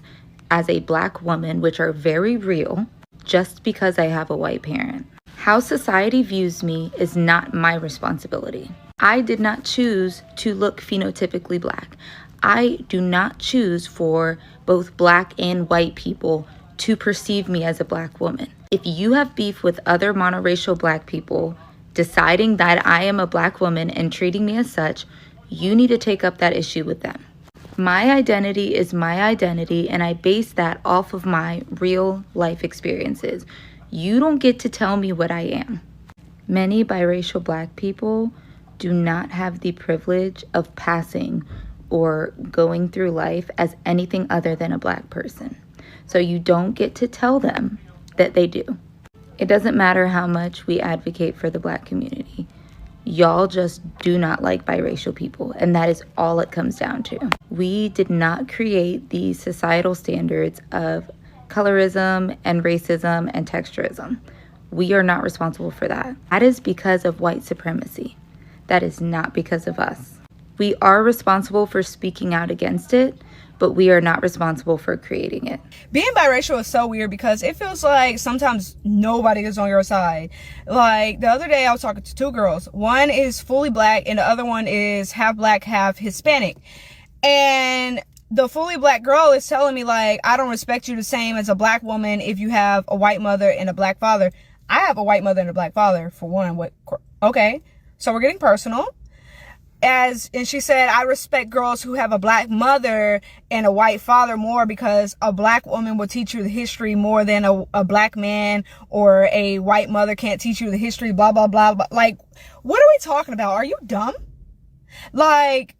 as a Black woman, which are very real, just because I have a white parent. How society views me is not my responsibility. I did not choose to look phenotypically Black. I do not choose for both Black and white people to perceive me as a Black woman. If you have beef with other monoracial Black people deciding that I am a Black woman and treating me as such, you need to take up that issue with them. My identity is my identity, and I base that off of my real life experiences. You don't get to tell me what I am. Many biracial Black people do not have the privilege of passing or going through life as anything other than a Black person. So you don't get to tell them that they do. It doesn't matter how much we advocate for the Black community. Y'all just do not like biracial people, and that is all it comes down to. We did not create the societal standards of colorism and racism and texturism. We are not responsible for that. That is because of white supremacy. That is not because of us. We are responsible for speaking out against it, but we are not responsible for creating it. Being biracial is so weird because it feels like sometimes nobody is on your side. Like the other day I was talking to two girls. One is fully Black and the other one is half Black, half Hispanic. And the fully Black girl is telling me, like, I don't respect you the same as a Black woman if you have a white mother and a Black father. I have a white mother and a Black father, for one. Okay, so we're getting personal. and she said, I respect girls who have a black mother and a white father more, because a black woman will teach you the history more than a black man, or a white mother can't teach you the history, blah, blah, blah. But like, what are we talking about? Are you dumb? Like,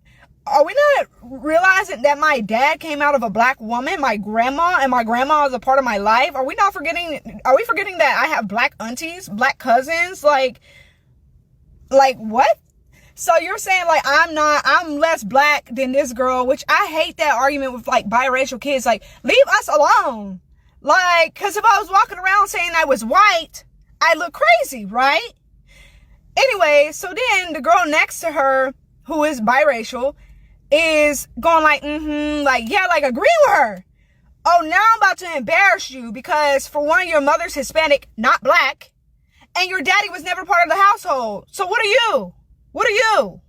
are we not realizing that my dad came out of a black woman, my grandma, and my grandma is a part of my life? Are we forgetting that I have black aunties, black cousins? Like what? So you're saying like I'm less black than this girl, which I hate that argument with like biracial kids. Like, leave us alone. Like, cause if I was walking around saying I was white, I'd look crazy, right? Anyway, so then the girl next to her, who is biracial, is going like, agree with her. Oh, now I'm about to embarrass you, because for one, your mother's Hispanic, not black, and your daddy was never part of the household. So what are you? What are you?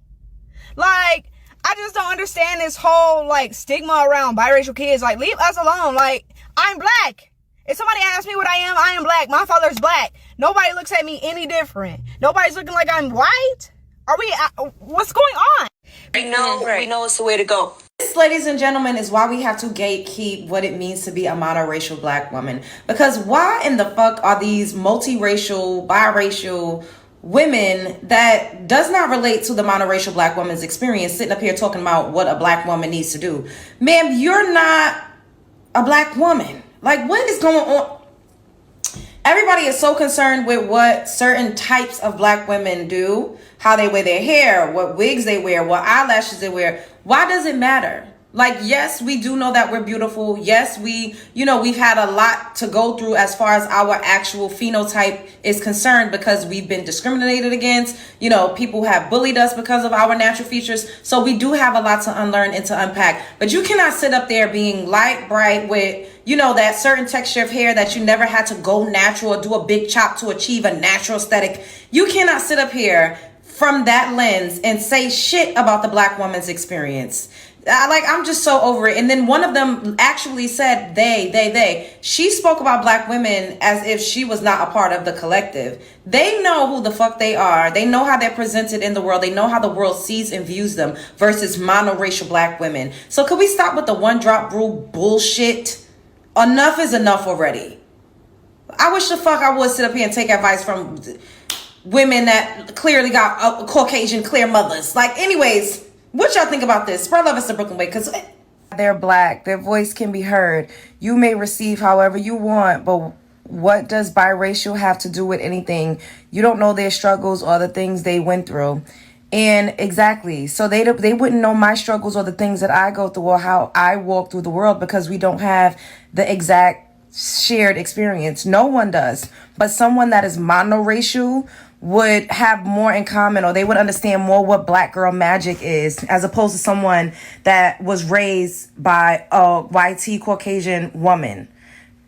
Like, I just don't understand this whole, like, stigma around biracial kids. Like, leave us alone. Like, I'm black. If somebody asks me what I am black. My father's black. Nobody looks at me any different. Nobody's looking like I'm white. What's going on? We know it's the way to go. This, ladies and gentlemen, is why we have to gatekeep what it means to be a monoracial black woman. Because why in the fuck are these multiracial, biracial women that does not relate to the monoracial black woman's experience sitting up here talking about what a black woman needs to do? Ma'am, you're not a black woman. Like, what is going on? Everybody is so concerned with what certain types of black women do, how they wear their hair, what wigs they wear, what eyelashes they wear. Why does it matter? Like, yes, we do know that we're beautiful. Yes, we've had a lot to go through as far as our actual phenotype is concerned, because we've been discriminated against. People have bullied us because of our natural features. So we do have a lot to unlearn and to unpack. But you cannot sit up there being light, bright with, that certain texture of hair that you never had to go natural or do a big chop to achieve a natural aesthetic. You cannot sit up here from that lens and say shit about the black woman's experience. I'm just so over it. And then one of them actually said she spoke about black women as if she was not a part of the collective. They know who the fuck they are. They know how they're presented in the world. They know how the world sees and views them versus monoracial black women. So could we stop with the one drop rule bullshit? Enough is enough already. I wish the fuck I would sit up here and take advice from women that clearly got Caucasian clear mothers. Like, anyways, what y'all think about this? Spread love is the Brooklyn way, because they're black. Their voice can be heard. You may receive however you want, but what does biracial have to do with anything? You don't know their struggles or the things they went through. And exactly. So they wouldn't know my struggles or the things that I go through or how I walk through the world, because we don't have the exact shared experience. No one does. But someone that is monoracial would have more in common, or they would understand more what black girl magic is, as opposed to someone that was raised by a YT Caucasian woman.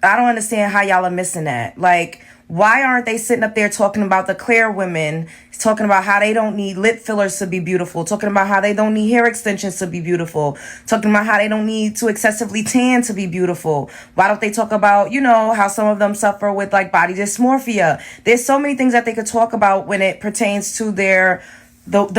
I don't understand how y'all are missing that. Like, why aren't they sitting up there talking about the clear women, talking about how they don't need lip fillers to be beautiful, talking about how they don't need hair extensions to be beautiful, talking about how they don't need to excessively tan to be beautiful? Why don't they talk about, how some of them suffer with like body dysmorphia? There's so many things that they could talk about when it pertains to the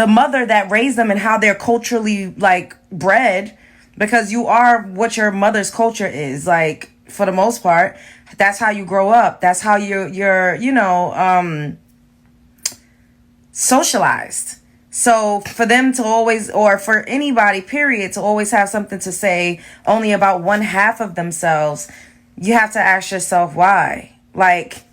mother that raised them and how they're culturally like bred, because you are what your mother's culture is. Like, for the most part, that's how you grow up. That's how you're socialized. So for them to always, or for anybody, period, to always have something to say only about one half of themselves, you have to ask yourself why. Like,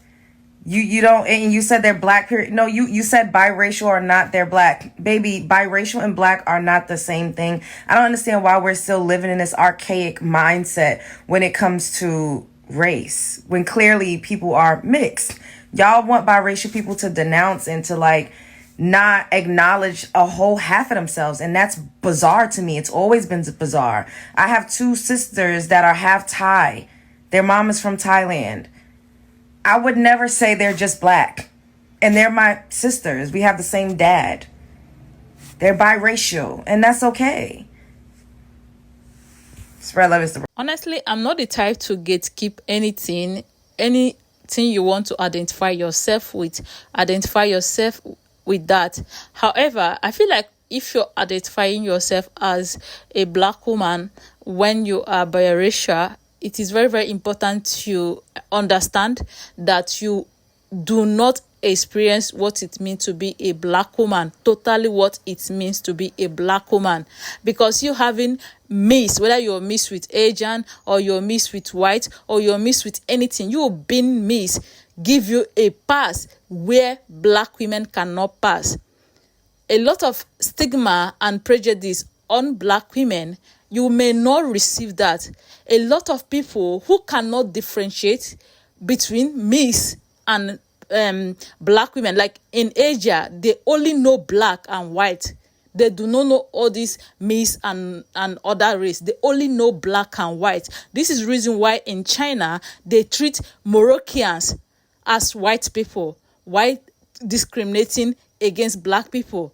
you don't, and you said they're black, period. No, you said biracial or not, they're black. Baby, biracial and black are not the same thing. I don't understand why we're still living in this archaic mindset when it comes to race, when clearly people are mixed. Y'all want biracial people to denounce and to like not acknowledge a whole half of themselves, and that's bizarre to me. It's always been bizarre. I have two sisters that are half Thai. Their mom is from Thailand. I would never say they're just black, and they're my sisters. We have the same dad. They're biracial, and that's okay. Spread love is the... Honestly, I'm not the type to gatekeep anything you want to identify yourself with that. However, I feel like if you're identifying yourself as a black woman when you are biracial, it is very, very important to understand that you do not experience what it means to be a black woman, totally what it means to be a black woman. Because you having mixed, whether you're mixed with Asian or you're mixed with white or you're mixed with anything, you being mixed give you a pass where black women cannot pass. A lot of stigma and prejudice on black women, you may not receive that. A lot of people who cannot differentiate between mixed and black women, like in Asia, they only know black and white. They do not know all these mixed and other race. They only know black and white. This is the reason why in China they treat Moroccans as white people, white discriminating against black people.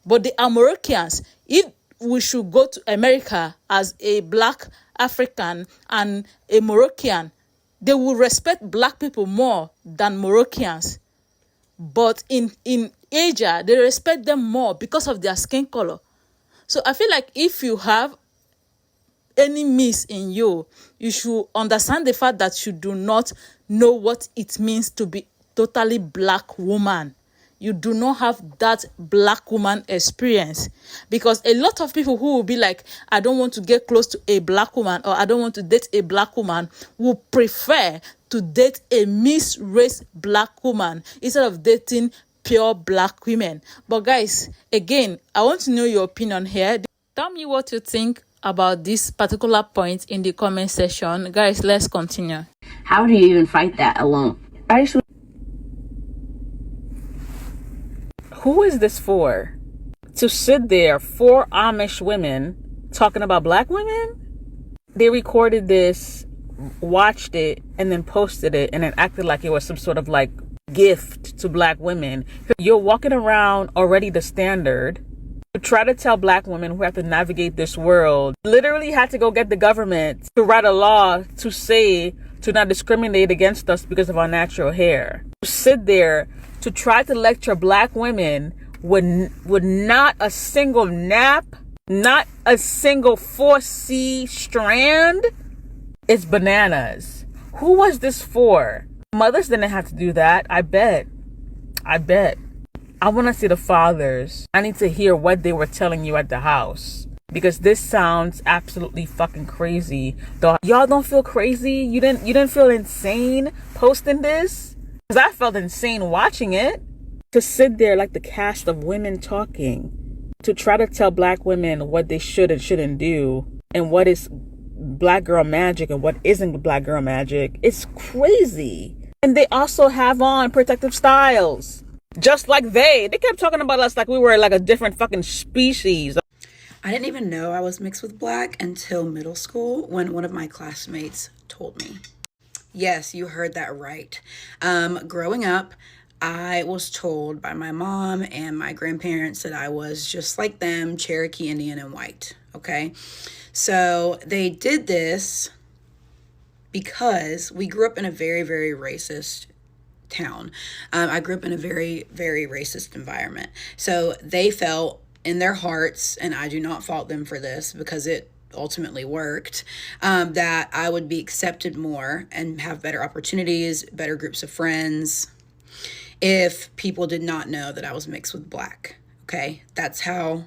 But they are Moroccans. If we should go to America as a black African and a Moroccan, they will respect black people more than Moroccans. But in Asia, they respect them more because of their skin color. So I feel like if you have any miss in you, you should understand the fact that you do not know what it means to be totally black woman. You do not have that black woman experience, because a lot of people who will be like, I don't want to get close to a black woman, or I don't want to date a black woman, will prefer to date a mixed race black woman instead of dating pure black women. But guys, again, I want to know your opinion here. Tell me what you think about this particular point in the comment section. Guys, let's continue. How do you even fight that alone? Who is this for? To sit there, 4 Amish women talking about black women? They recorded this, watched it, and then posted it, and then acted like it was some sort of like gift to black women. You're walking around already the standard. To try to tell black women who have to navigate this world, literally had to go get the government to write a law to say to not discriminate against us because of our natural hair. To sit there to try to lecture black women with not a single nap, not a single 4C strand, it's bananas. Who was this for? Mothers didn't have to do that. I bet. I want to see the fathers. I need to hear what they were telling you at the house, because this sounds absolutely fucking crazy. Though y'all don't feel crazy? You didn't feel insane posting this? Because I felt insane watching it. To sit there like the cast of women talking, to try to tell black women what they should and shouldn't do, and what is black girl magic and what isn't black girl magic, it's crazy. And they also have on protective styles. Just like they kept talking about us like we were like a different fucking species. I didn't even know I was mixed with black until middle school, when one of my classmates told me. Yes, you heard that right. Growing up, I was told by my mom and my grandparents that I was just like them, Cherokee Indian and white. Okay. So they did this because we grew up in a very, very racist town. I grew up in a very, very racist environment. So they felt in their hearts, and I do not fault them for this because it ultimately worked, that I would be accepted more and have better opportunities, better groups of friends, if people did not know that I was mixed with black. Okay, that's how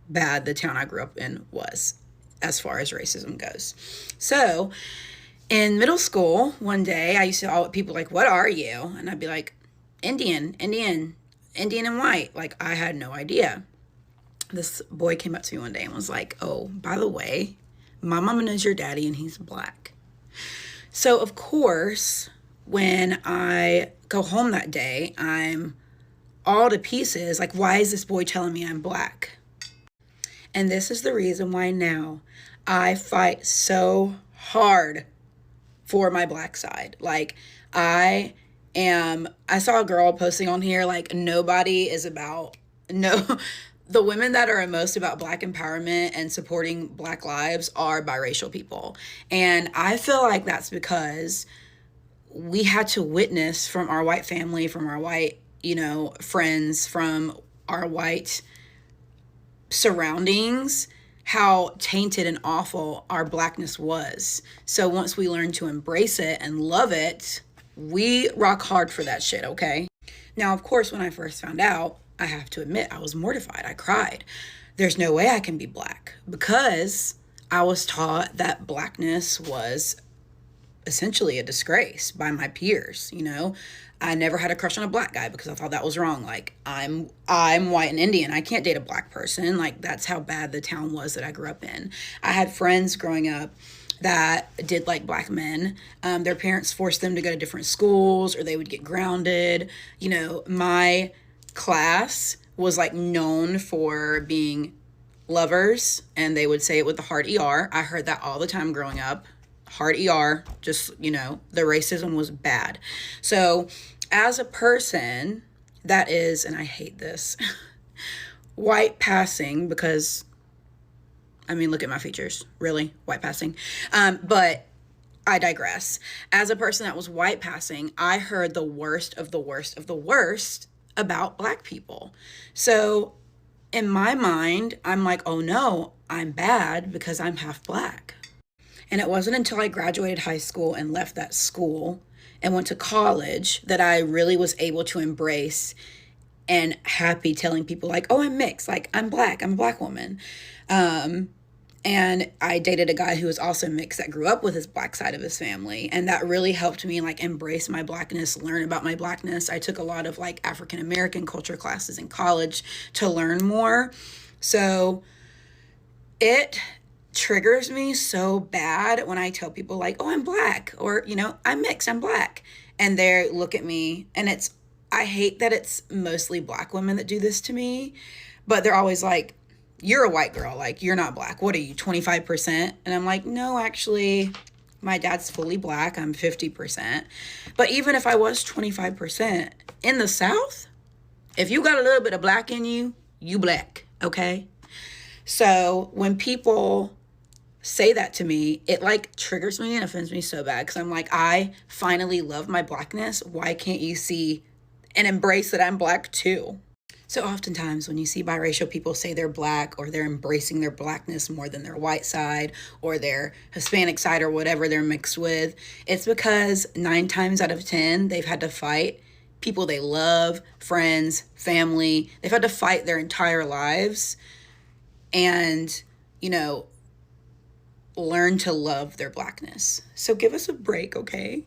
bad the town I grew up in was as far as racism goes. So in middle school, one day I used to all people like, what are you? And I'd be like, Indian and white. Like, I had no idea. This boy came up to me one day and was like, oh, by the way, my mama knows your daddy and he's black. So of course, when I go home that day, I'm all to pieces. Like, why is this boy telling me I'm black? And this is the reason why now I fight so hard for my black side. Like, I saw a girl posting on here, like, the women that are most about black empowerment and supporting black lives are biracial people. And I feel like that's because we had to witness from our white family, from our white, friends, from our white surroundings how tainted and awful our blackness was. So once we learn to embrace it and love it, we rock hard for that shit, okay? Now, of course, when I first found out, I have to admit, I was mortified. I cried. There's no way I can be black, because I was taught that blackness was essentially a disgrace by my peers, you know? I never had a crush on a black guy because I thought that was wrong. Like, I'm white and Indian. I can't date a black person. Like, that's how bad the town was that I grew up in. I had friends growing up that did like black men. Their parents forced them to go to different schools, or they would get grounded. You know, my class was like known for being lovers, and they would say it with the hard ER. I heard that all the time growing up. Hard ER, just, you know, the racism was bad. So as a person that is, and I hate this, white passing, because, I mean, look at my features, really, white passing. But I digress. As a person that was white passing, I heard the worst of the worst of the worst about black people. So in my mind, I'm like, oh no, I'm bad because I'm half black. And it wasn't until I graduated high school and left that school and went to college that I really was able to embrace and happy telling people like, oh, I'm mixed, like I'm black, I'm a black woman. And I dated a guy who was also mixed that grew up with his black side of his family. And that really helped me like embrace my blackness, learn about my blackness. I took a lot of like African American culture classes in college to learn more. So it triggers me so bad when I tell people like, oh, I'm black, or, you know, I'm mixed, I'm black. And they look at me, and I hate that it's mostly black women that do this to me, but they're always like, you're a white girl, like you're not black. What are you, 25%? And I'm like, no, actually, my dad's fully black. I'm 50%. But even if I was 25% in the South, if you got a little bit of black in you, you black, okay? So when people say that to me, it like triggers me and offends me so bad, because I'm like, I finally love my blackness. Why can't you see and embrace that I'm black too? So oftentimes when you see biracial people say they're black, or they're embracing their blackness more than their white side or their Hispanic side or whatever they're mixed with, it's because 9 times out of 10 they've had to fight people they love, friends, family. They've had to fight their entire lives and, you know, learn to love their blackness. So give us a break, okay?